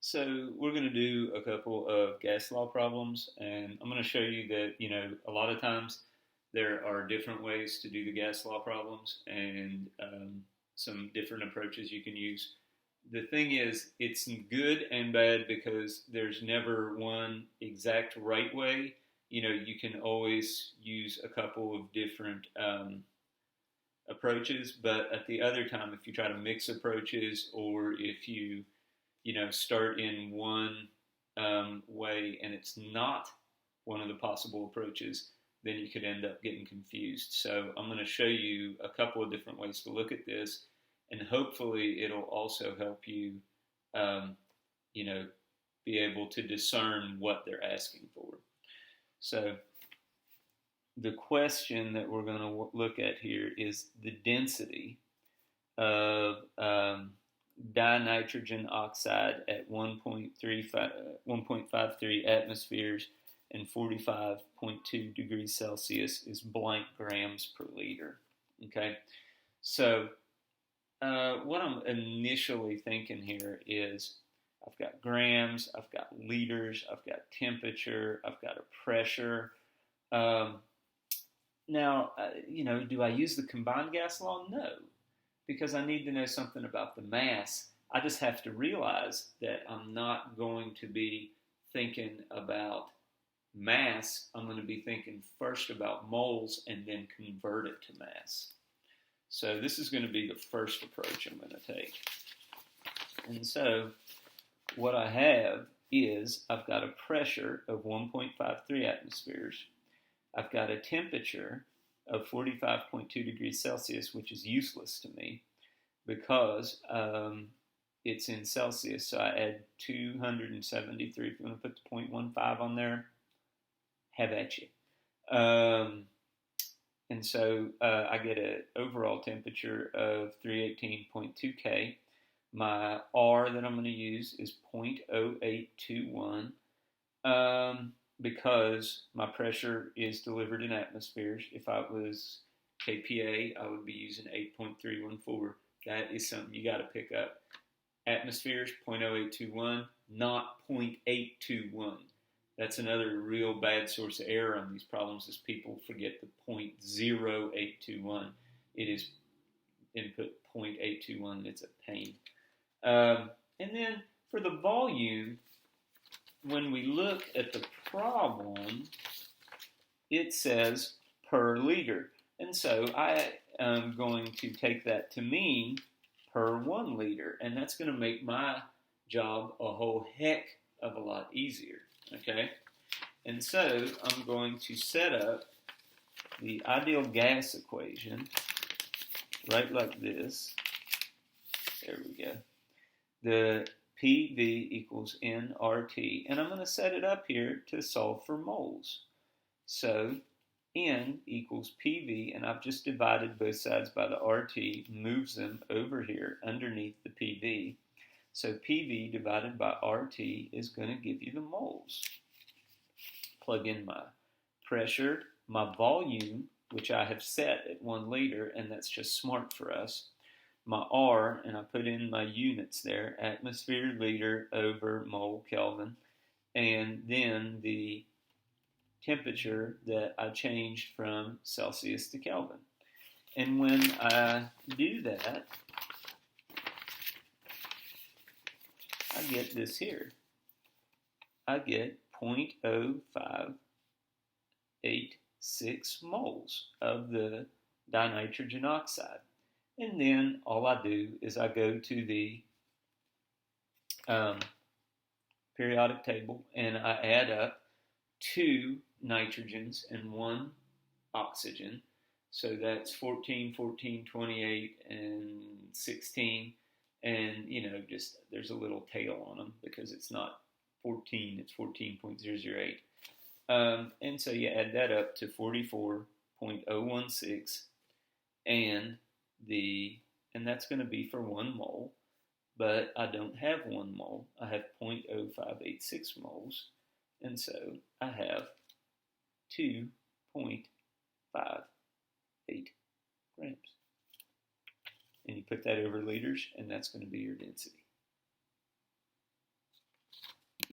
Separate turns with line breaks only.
So we're going to do a couple of gas law problems, and I'm going to show you that, a lot of times there are different ways to do the gas law problems and some different approaches you can use. The thing is, it's good and bad because there's never one exact right way. You can always use a couple of different approaches, but at the other time, if you try to mix approaches or if you start in one way and it's not one of the possible approaches, then you could end up getting confused. So I'm going to show you a couple of different ways to look at this, and hopefully it'll also help you, you know, be able to discern what they're asking for. So the question that we're going to look at here is the density of dinitrogen oxide at 1.53 atmospheres and 45.2 degrees Celsius is blank grams per liter. Okay, so what I'm initially thinking here is I've got grams, I've got liters, I've got temperature, I've got a pressure. Now, do I use the combined gas law? No, because I need to know something about the mass. I just have to realize that I'm not going to be thinking about mass. I'm going to be thinking first about moles and then convert it to mass. So this is going to be the first approach I'm going to take. And so what I have is I've got a pressure of 1.53 atmospheres. I've got a temperature of 45.2 degrees Celsius, which is useless to me because it's in Celsius. So I add 273. If you want to put the 0.15 on there, have at you. And so I get an overall temperature of 318.2 K. My R that I'm going to use is 0.0821 because my pressure is delivered in atmospheres. If I was kPa, I would be using 8.314. That is something you got to pick up. Atmospheres, 0.0821, not 0.821. That's another real bad source of error on these problems is people forget the 0.0821. It is input 0.821. It's a pain. And then for the volume, when we look at the problem, it says per liter. And so I am going to take that to mean per 1 liter. And that's going to make my job a whole heck of a lot easier. Okay? And so I'm going to set up the ideal gas equation right like this. There we go. The PV equals nRT, and I'm going to set it up here to solve for moles. So N equals PV, and I've just divided both sides by the RT, moves them over here underneath the PV. So PV divided by RT is going to give you the moles. Plug in my pressure, my volume, which I have set at 1 liter, and that's just smart for us. My R, and I put in my units there, atmosphere, liter over mole Kelvin, and then the temperature that I changed from Celsius to Kelvin. And when I do that, I get this here. I get 0.0586 moles of the dinitrogen oxide. And then all I do is I go to the periodic table and I add up 2 nitrogens and 1 oxygen. So that's 14, 14, 28, and 16. And, just there's a little tail on them because it's not 14, it's 14.008. And so you add that up to 44.016, and that's going to be for 1 mole, but I don't have 1 mole. I have 0.0586 moles, and so I have 2.58 grams. And you put that over liters, and that's going to be your density.